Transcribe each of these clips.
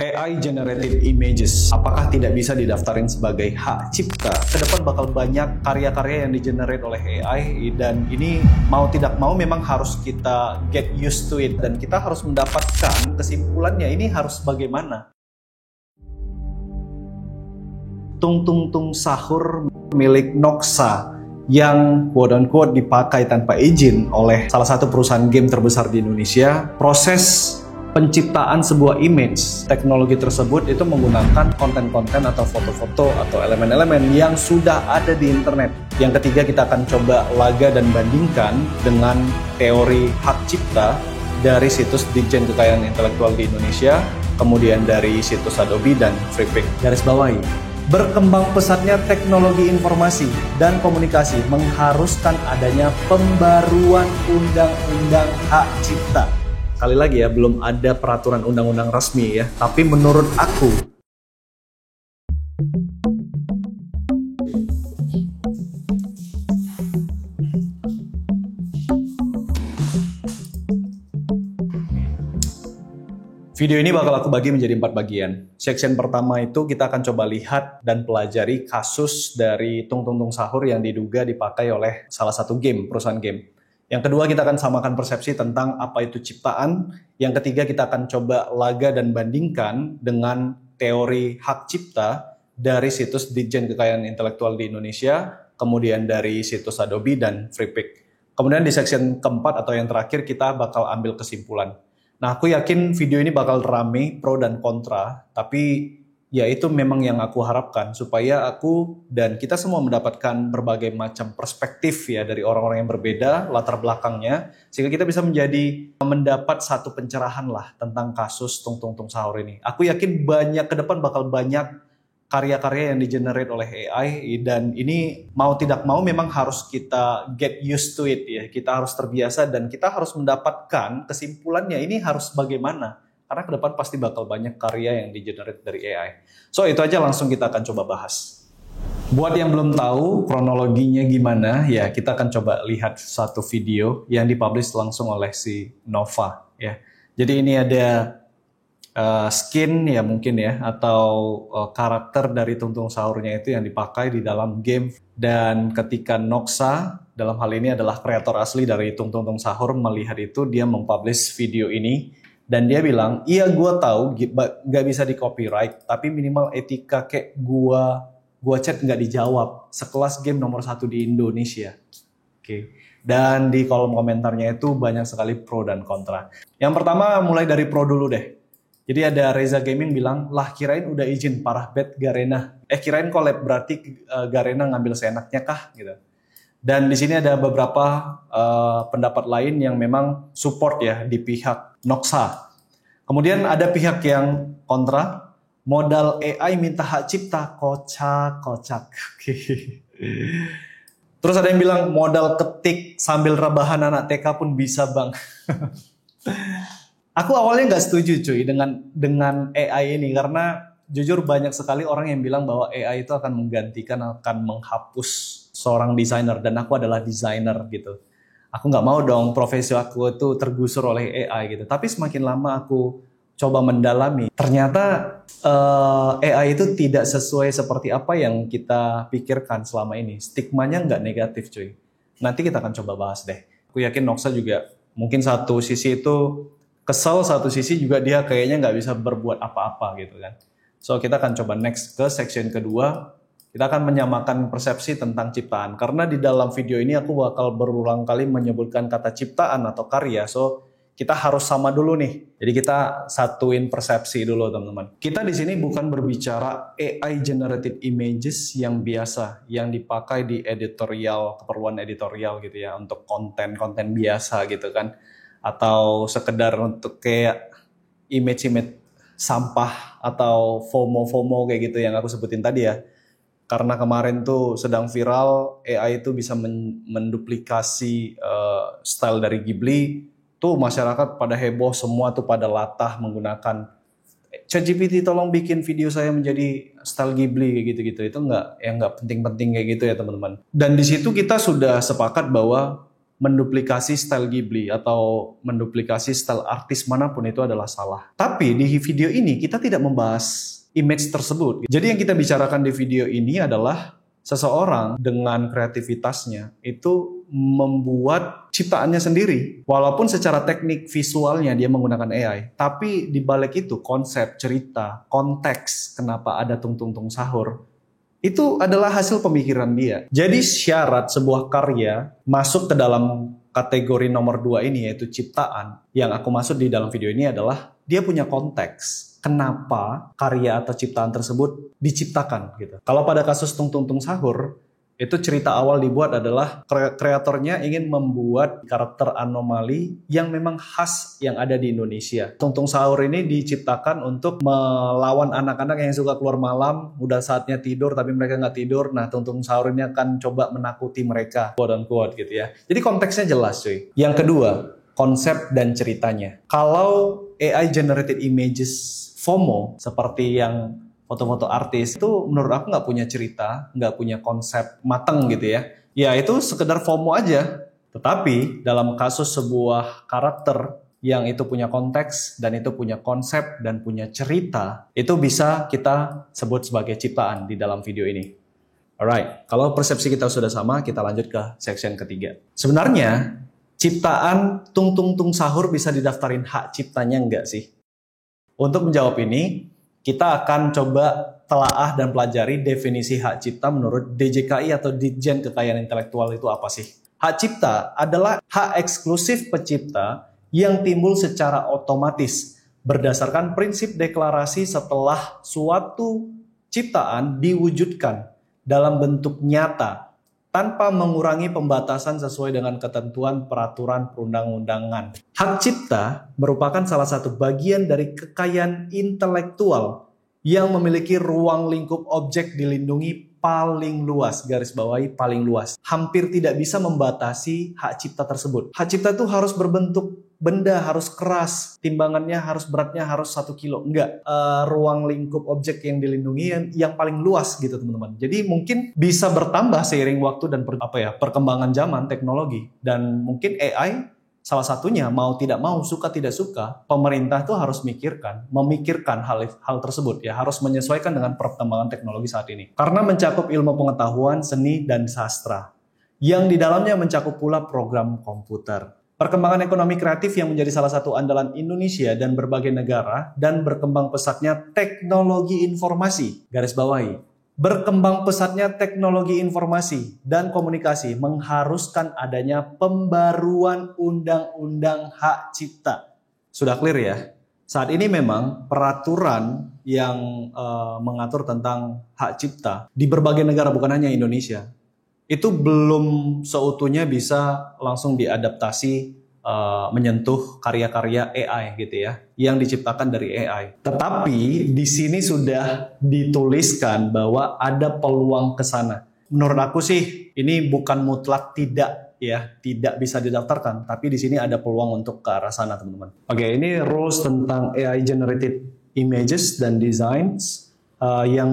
AI generated images, apakah tidak bisa didaftarin sebagai hak cipta? Kedepan bakal banyak karya-karya yang digenerate oleh AI, dan ini mau tidak mau memang harus kita get used to it, dan kita harus mendapatkan kesimpulannya ini harus bagaimana. Tung tung tung sahur milik Noxa yang quote-unquote dipakai tanpa izin oleh salah satu perusahaan game terbesar di Indonesia. Proses penciptaan sebuah image, teknologi tersebut itu menggunakan konten-konten atau foto-foto atau elemen-elemen yang sudah ada di internet. Yang ketiga, kita akan coba laga dan bandingkan dengan teori hak cipta dari situs Ditjen Kekayaan Intelektual di Indonesia, kemudian dari situs Adobe dan Freepik. Garis bawahi, berkembang pesatnya teknologi informasi dan komunikasi mengharuskan adanya pembaruan undang-undang hak cipta. Sekali lagi ya, belum ada peraturan undang-undang resmi ya, tapi menurut aku video ini bakal aku bagi menjadi 4 bagian. Section pertama itu kita akan coba lihat dan pelajari kasus dari Tung Tung Tung Sahur yang diduga dipakai oleh salah satu game, perusahaan game. Yang kedua, kita akan samakan persepsi tentang apa itu ciptaan. Yang ketiga, kita akan coba laga dan bandingkan dengan teori hak cipta dari situs Ditjen Kekayaan Intelektual di Indonesia, kemudian dari situs Adobe dan Freepik. Kemudian di section keempat atau yang terakhir, kita bakal ambil kesimpulan. Nah, aku yakin video ini bakal rame, pro dan kontra, tapi ya itu memang yang aku harapkan, supaya aku dan kita semua mendapatkan berbagai macam perspektif ya dari orang-orang yang berbeda, latar belakangnya, sehingga kita bisa mendapat satu pencerahan lah tentang kasus Tung Tung Tung Sahur ini. Aku yakin ke depan bakal banyak karya-karya yang digenerate oleh AI, dan ini mau tidak mau memang harus kita get used to it ya. Kita harus terbiasa dan kita harus mendapatkan kesimpulannya ini harus bagaimana. Karena ke depan pasti bakal banyak karya yang digenerate dari AI. So, itu aja langsung kita akan coba bahas. Buat yang belum tahu kronologinya gimana, ya kita akan coba lihat satu video yang dipublish langsung oleh si Nova. Ya. Jadi ini ada skin ya mungkin ya, atau karakter dari Tung Tung Sahurnya itu yang dipakai di dalam game. Dan ketika Noxa, dalam hal ini adalah kreator asli dari Tung Tung Tung Sahur, melihat itu, dia mempublish video ini. Dan dia bilang, iya gue tahu gak bisa di copyright, tapi minimal etika kayak gue chat gak dijawab. Sekelas game nomor 1 di Indonesia. Oke. Dan di kolom komentarnya itu banyak sekali pro dan kontra. Yang pertama mulai dari pro dulu deh. Jadi ada Reza Gaming bilang, lah kirain udah izin parah bet Garena. Kirain collab berarti Garena ngambil seenaknya kah? Gitu. Dan di sini ada beberapa pendapat lain yang memang support ya di pihak Noxa. Kemudian ada pihak yang kontra, modal AI minta hak cipta, kocak. Terus ada yang bilang modal ketik sambil rebahan anak TK pun bisa bang. Aku awalnya nggak setuju cuy dengan AI ini, karena jujur banyak sekali orang yang bilang bahwa AI itu akan menggantikan, akan menghapus seorang desainer, dan aku adalah desainer gitu. Aku nggak mau dong profesi aku itu tergusur oleh AI gitu. Tapi semakin lama aku coba mendalami, ternyata AI itu tidak sesuai seperti apa yang kita pikirkan selama ini. Stigmanya nggak negatif cuy. Nanti kita akan coba bahas deh. Aku yakin Noxa juga mungkin satu sisi itu kesel, satu sisi juga dia kayaknya nggak bisa berbuat apa-apa gitu kan. So kita akan coba next ke section kedua. Kita akan menyamakan persepsi tentang ciptaan. Karena di dalam video ini aku bakal berulang kali menyebutkan kata ciptaan atau karya. So kita harus sama dulu nih. Jadi kita satuin persepsi dulu teman-teman. Kita di sini bukan berbicara AI generated images yang biasa, yang dipakai di editorial, keperluan editorial gitu ya, untuk konten-konten biasa gitu kan. Atau sekedar untuk kayak image-image sampah atau FOMO kayak gitu yang aku sebutin tadi ya. Karena kemarin tuh sedang viral, AI itu bisa menduplikasi style dari Ghibli. Tuh masyarakat pada heboh, semua tuh pada latah menggunakan ChatGPT tolong bikin video saya menjadi style Ghibli kayak gitu-gitu. Itu nggak penting-penting kayak gitu ya teman-teman. Dan di situ kita sudah sepakat bahwa menduplikasi style Ghibli atau menduplikasi style artis manapun itu adalah salah. Tapi di video ini kita tidak membahas image tersebut. Jadi yang kita bicarakan di video ini adalah seseorang dengan kreativitasnya itu membuat ciptaannya sendiri. Walaupun secara teknik visualnya dia menggunakan AI, tapi di balik itu konsep, cerita, konteks kenapa ada tung tung tung sahur itu adalah hasil pemikiran dia. Jadi syarat sebuah karya masuk ke dalam kategori nomor 2 ini yaitu ciptaan. Yang aku maksud di dalam video ini adalah dia punya konteks. Kenapa karya atau ciptaan tersebut diciptakan gitu. Kalau pada kasus Tung Tung Tung Sahur, itu cerita awal dibuat adalah kreatornya ingin membuat karakter anomali yang memang khas yang ada di Indonesia. Tung Tung Sahur ini diciptakan untuk melawan anak-anak yang suka keluar malam, udah saatnya tidur tapi mereka nggak tidur. Nah, Tung Tung Sahur ini akan coba menakuti mereka, quote unquote gitu ya. Jadi konteksnya jelas cuy. Yang kedua, konsep dan ceritanya. Kalau AI generated images FOMO seperti yang foto-foto artis itu menurut aku nggak punya cerita, nggak punya konsep mateng gitu ya. Ya itu sekedar FOMO aja. Tetapi dalam kasus sebuah karakter yang itu punya konteks dan itu punya konsep dan punya cerita, itu bisa kita sebut sebagai ciptaan di dalam video ini. Alright, kalau persepsi kita sudah sama, kita lanjut ke section ketiga. Sebenarnya ciptaan Tung Tung Tung Sahur bisa didaftarin hak ciptanya nggak sih? Untuk menjawab ini, kita akan coba telaah dan pelajari definisi hak cipta menurut DJKI atau Ditjen Kekayaan Intelektual itu apa sih? Hak cipta adalah hak eksklusif pencipta yang timbul secara otomatis berdasarkan prinsip deklarasi setelah suatu ciptaan diwujudkan dalam bentuk nyata tanpa mengurangi pembatasan sesuai dengan ketentuan peraturan perundang-undangan. Hak cipta merupakan salah satu bagian dari kekayaan intelektual yang memiliki ruang lingkup objek dilindungi paling luas, garis bawahi paling luas. Hampir tidak bisa membatasi hak cipta tersebut. Hak cipta itu harus berbentuk benda, harus keras, timbangannya harus beratnya harus 1 kilo. Enggak, ruang lingkup objek yang dilindungi yang paling luas gitu teman-teman. Jadi mungkin bisa bertambah seiring waktu dan perkembangan zaman teknologi. Dan mungkin AI salah satunya mau tidak mau, suka tidak suka, pemerintah tuh harus memikirkan hal tersebut ya, harus menyesuaikan dengan perkembangan teknologi saat ini. Karena mencakup ilmu pengetahuan, seni dan sastra yang di dalamnya mencakup pula program komputer. Perkembangan ekonomi kreatif yang menjadi salah satu andalan Indonesia dan berbagai negara dan berkembang pesatnya teknologi informasi, garis bawahi. Berkembang pesatnya teknologi informasi dan komunikasi mengharuskan adanya pembaruan undang-undang hak cipta. Sudah clear ya? Saat ini memang peraturan yang mengatur tentang hak cipta di berbagai negara, bukan hanya Indonesia, itu belum seutuhnya bisa langsung diadaptasi menyentuh karya-karya AI gitu ya, yang diciptakan dari AI. Tetapi di sini sudah dituliskan bahwa ada peluang ke sana. Menurut aku sih ini bukan mutlak tidak ya, tidak bisa didaftarkan, tapi di sini ada peluang untuk ke arah sana teman-teman. Oke, ini rules tentang AI generated images dan designs yang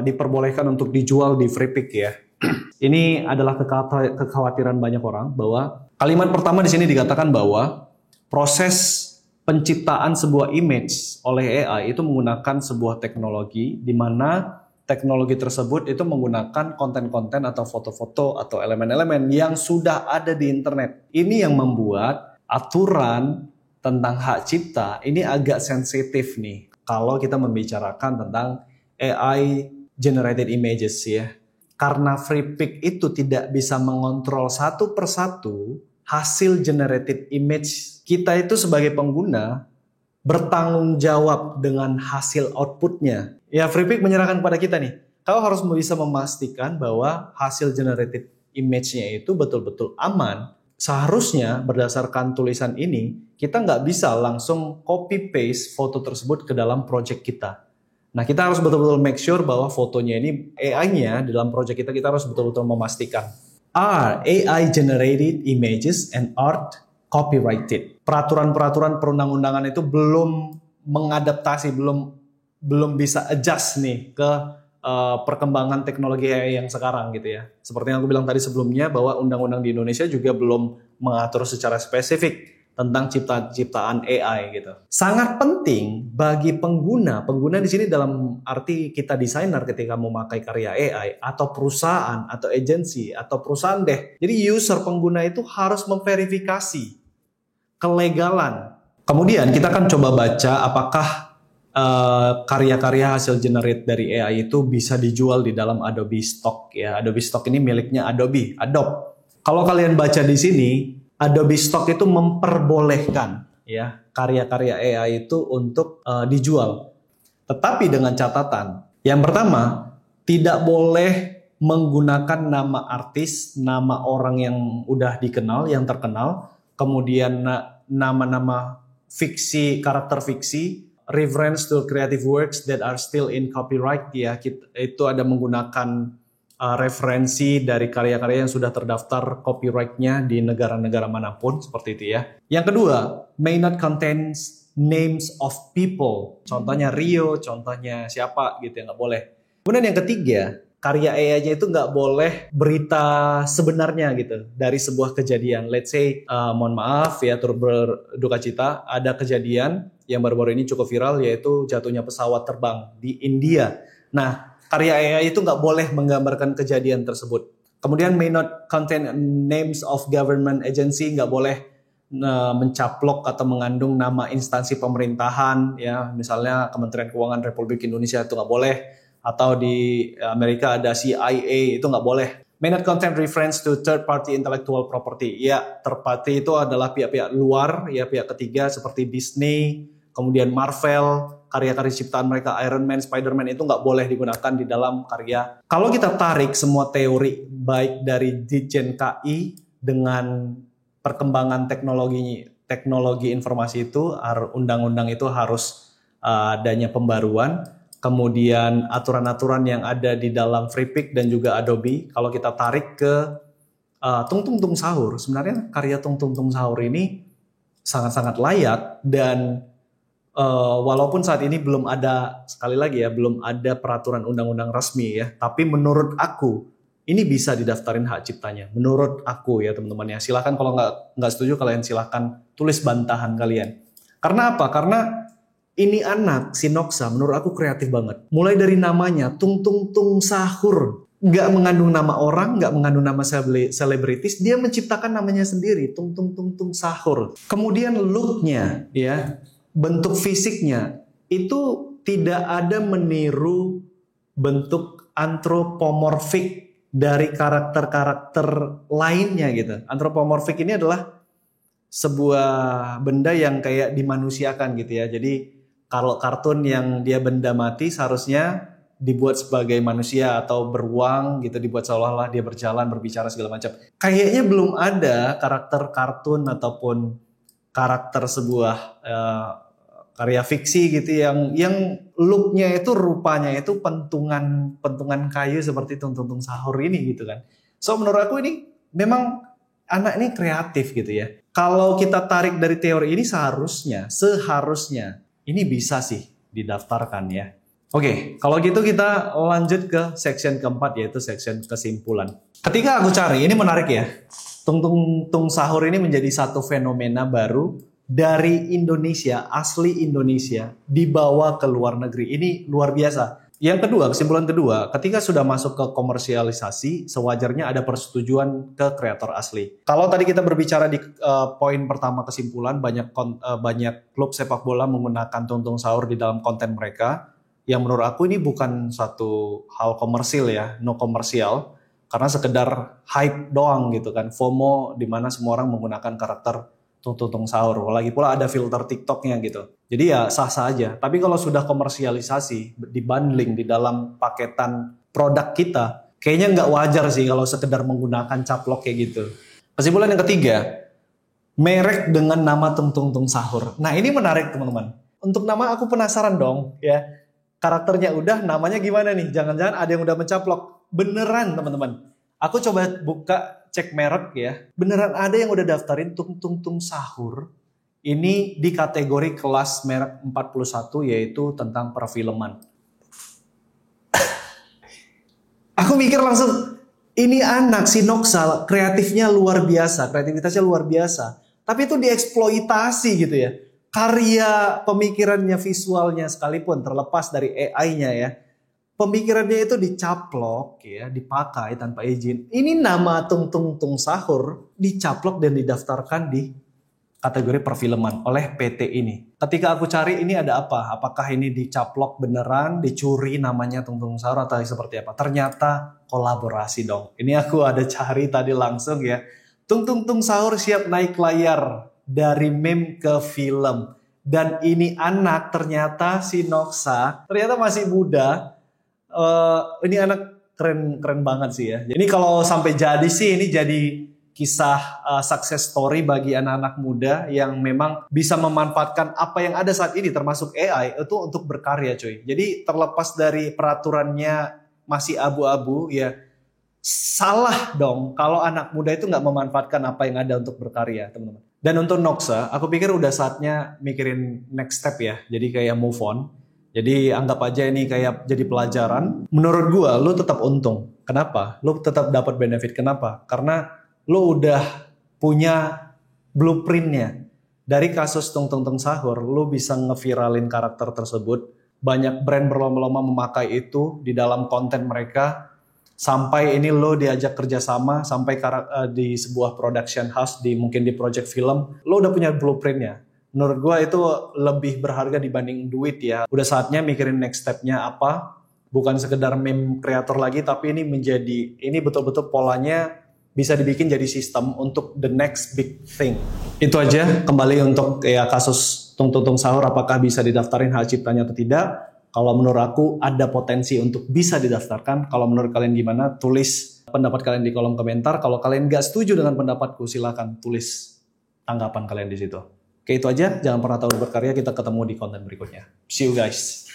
diperbolehkan untuk dijual di Freepik ya. Ini adalah kekhawatiran banyak orang bahwa kalimat pertama di sini dikatakan bahwa proses penciptaan sebuah image oleh AI itu menggunakan sebuah teknologi di mana teknologi tersebut itu menggunakan konten-konten atau foto-foto atau elemen-elemen yang sudah ada di internet. Ini yang membuat aturan tentang hak cipta ini agak sensitif nih kalau kita membicarakan tentang AI generated images ya. Karena Freepik itu tidak bisa mengontrol satu persatu hasil generated image, kita itu sebagai pengguna bertanggung jawab dengan hasil outputnya. Ya, Freepik menyerahkan kepada kita nih, kau harus bisa memastikan bahwa hasil generated image-nya itu betul-betul aman. Seharusnya berdasarkan tulisan ini, kita nggak bisa langsung copy-paste foto tersebut ke dalam project kita. Nah, kita harus betul-betul make sure bahwa fotonya ini, AI-nya dalam project kita harus betul-betul memastikan. Are AI generated images and art copyrighted? Peraturan-peraturan perundang-undangan itu belum mengadaptasi, belum bisa adjust nih ke perkembangan teknologi AI yang sekarang gitu ya. Seperti yang aku bilang tadi sebelumnya bahwa undang-undang di Indonesia juga belum mengatur secara spesifik tentang ciptaan AI gitu. Sangat penting bagi pengguna di sini dalam arti kita desainer ketika memakai karya AI atau perusahaan atau agensi atau perusahaan deh. Jadi user pengguna itu harus memverifikasi kelegalan. Kemudian kita akan coba baca apakah karya-karya hasil generate dari AI itu bisa dijual di dalam Adobe Stock ya. Adobe Stock ini miliknya Adobe. Kalau kalian baca di sini, Adobe Stock itu memperbolehkan ya karya-karya AI itu untuk dijual. Tetapi dengan catatan, yang pertama, tidak boleh menggunakan nama artis, nama orang yang udah dikenal, yang terkenal, kemudian nama-nama fiksi, karakter fiksi, reference to creative works that are still in copyright ya, itu ada menggunakan referensi dari karya-karya yang sudah terdaftar copyright-nya di negara-negara manapun seperti itu ya. Yang kedua, may not contain names of people. Contohnya Rio, contohnya siapa gitu ya, nggak boleh. Kemudian yang ketiga, karya AI-nya itu nggak boleh berita sebenarnya gitu dari sebuah kejadian. Let's say, mohon maaf ya, turut berduka cita, ada kejadian yang baru-baru ini cukup viral yaitu jatuhnya pesawat terbang di India. Nah, karya AI itu nggak boleh menggambarkan kejadian tersebut. Kemudian may not contain names of government agency, nggak boleh mencaplok atau mengandung nama instansi pemerintahan ya, misalnya Kementerian Keuangan Republik Indonesia itu nggak boleh, atau di Amerika ada CIA itu nggak boleh. May not contain reference to third party intellectual property. Ya, third party itu adalah pihak-pihak luar ya, pihak ketiga seperti Disney, kemudian Marvel, karya-karya ciptaan mereka Iron Man, Spider-Man itu nggak boleh digunakan di dalam karya. Kalau kita tarik semua teori baik dari Ditjen KI dengan perkembangan teknologi informasi itu, undang-undang itu harus adanya pembaruan. Kemudian aturan-aturan yang ada di dalam FreePic dan juga Adobe, kalau kita tarik ke Tung Tung Tung Sahur, sebenarnya karya Tung Tung Tung Sahur ini sangat-sangat layak dan walaupun saat ini belum ada, sekali lagi ya, belum ada peraturan undang-undang resmi ya, tapi menurut aku ini bisa didaftarin hak ciptanya. Menurut aku ya teman-teman ya, silahkan kalau nggak setuju kalian silahkan tulis bantahan kalian. Karena apa? Karena ini anak si Noxa menurut aku kreatif banget. Mulai dari namanya Tung Tung Tung Sahur, nggak mengandung nama orang, nggak mengandung nama selebritis, dia menciptakan namanya sendiri, Tung Tung Tung Tung Sahur. Kemudian looknya ya, bentuk fisiknya itu tidak ada meniru bentuk antropomorfik dari karakter-karakter lainnya gitu. Antropomorfik ini adalah sebuah benda yang kayak dimanusiakan gitu ya. Jadi kalau kartun yang dia benda mati seharusnya dibuat sebagai manusia atau beruang gitu, dibuat seolah-olah dia berjalan, berbicara segala macam. Kayaknya belum ada karakter kartun ataupun karakter sebuah karya fiksi gitu yang looknya itu, rupanya itu pentungan kayu seperti Tung Tung Tung Sahur ini gitu kan. So menurut aku ini memang anak ini kreatif gitu ya. Kalau kita tarik dari teori ini seharusnya ini bisa sih didaftarkan ya. Oke, kalau gitu kita lanjut ke section keempat yaitu section kesimpulan. Ketika aku cari, ini menarik ya. Tung Tung Tung Sahur ini menjadi satu fenomena baru dari Indonesia, asli Indonesia, dibawa ke luar negeri. Ini luar biasa. Yang kedua, kesimpulan kedua, ketika sudah masuk ke komersialisasi, sewajarnya ada persetujuan ke kreator asli. Kalau tadi kita berbicara di poin pertama kesimpulan, banyak klub sepak bola menggunakan Tung Tung Sahur di dalam konten mereka, yang menurut aku ini bukan satu hal komersil ya, no komersial, karena sekedar hype doang gitu kan, FOMO, di mana semua orang menggunakan karakter Tung Tung Tung Sahur. Lagi pula ada filter TikToknya gitu. Jadi ya sah-sah aja. Tapi kalau sudah komersialisasi, dibundling di dalam paketan produk kita, kayaknya nggak wajar sih kalau sekedar menggunakan caplok kayak gitu. Kesimpulan yang ketiga, merek dengan nama Tung Tung Tung Sahur. Nah ini menarik teman-teman. Untuk nama aku penasaran dong ya. Karakternya udah, namanya gimana nih? Jangan-jangan ada yang udah mencaplok. Beneran teman-teman. Aku coba buka cek merek ya. Beneran ada yang udah daftarin Tung Tung Tung Sahur. Ini di kategori kelas merek 41 yaitu tentang perfilman. Aku mikir langsung, ini anak si Noxa kreatifnya luar biasa, kreativitasnya luar biasa. Tapi itu dieksploitasi gitu ya. Karya pemikirannya, visualnya sekalipun terlepas dari AI-nya ya. Pemikirannya itu dicaplok ya, dipakai tanpa izin. Ini nama Tung Tung Tung Sahur dicaplok dan didaftarkan di kategori perfilman oleh PT ini. Ketika aku cari ini ada apa? Apakah ini dicaplok beneran, dicuri namanya Tung Tung Sahur atau seperti apa? Ternyata kolaborasi dong. Ini aku ada cari tadi langsung ya. Tung Tung Tung Sahur siap naik layar dari meme ke film. Dan ini anak ternyata si Noxa, ternyata masih muda. Ini anak keren banget sih ya. Jadi kalau sampai jadi sih ini jadi kisah success story bagi anak-anak muda yang memang bisa memanfaatkan apa yang ada saat ini termasuk AI itu untuk berkarya cuy. Jadi terlepas dari peraturannya masih abu-abu ya, salah dong kalau anak muda itu nggak memanfaatkan apa yang ada untuk berkarya teman-teman. Dan untuk Noxa, aku pikir udah saatnya mikirin next step ya. Jadi kayak move on. Jadi anggap aja ini kayak jadi pelajaran. Menurut gua, lu tetap untung. Kenapa? Lu tetap dapat benefit. Kenapa? Karena lu udah punya blueprintnya. Dari kasus Tung Tung Tung Sahur, lu bisa ngeviralin karakter tersebut. Banyak brand berlomba-lomba memakai itu di dalam konten mereka. Sampai ini lo diajak kerjasama, sampai di sebuah production house, mungkin di project film. Lo udah punya blueprintnya. Menurut gue itu lebih berharga dibanding duit ya. Udah saatnya mikirin next step-nya apa. Bukan sekedar meme creator lagi, tapi ini betul-betul polanya bisa dibikin jadi sistem untuk the next big thing. Itu aja kembali untuk ya kasus Tung Tung Tung Sahur, apakah bisa didaftarin hak ciptanya atau tidak. Kalau menurut aku ada potensi untuk bisa didaftarkan. Kalau menurut kalian gimana? Tulis pendapat kalian di kolom komentar. Kalau kalian gak setuju dengan pendapatku, silakan tulis tanggapan kalian di situ. Oke, itu aja. Jangan pernah tahu berkarya. Kita ketemu di konten berikutnya. See you guys.